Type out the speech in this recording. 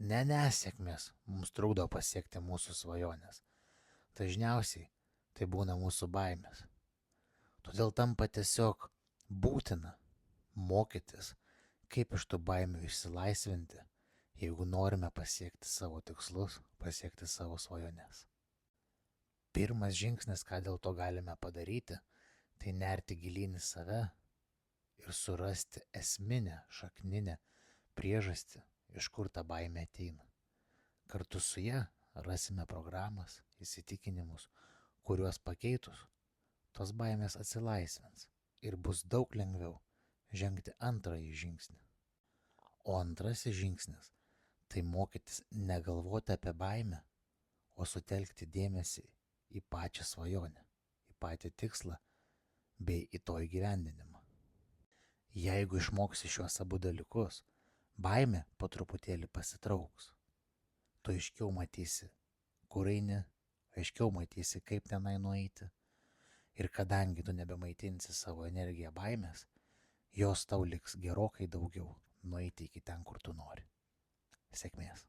Nesėkmės mums trukdo pasiekti mūsų svajonės. Dažniausiai tai būna mūsų baimės. Todėl tampa tiesiog būtina mokytis, kaip iš tų baimių išsilaisvinti, jeigu norime pasiekti savo tikslus, pasiekti savo svajones. Pirmas žingsnis, ką dėl to galime padaryti, tai nerti gilyn į save ir surasti esminę, šakninę priežastį, iš kur ta baimė ateina. Kartu su ja rasime programas, įsitikinimus, kuriuos pakeitus, tos baimės atsilaisvins ir bus daug lengviau žengti antrąjį žingsnį. O antrasis žingsnis – tai mokytis negalvoti apie baimę, o sutelkti dėmesį į pačią svajonę, į patį tikslą bei į to įgyvendinimą. Jeigu išmoksi šiuos abu dalykus, baimė po truputėlį pasitrauks. Tu aiškiau matysi, kur eini, aiškiau matysi, kaip tenai nueiti. Ir kadangi tu nebemaitinsi savo energiją baimės, jos tau liks gerokai daugiau nueiti iki ten, kur tu nori. Sėkmės.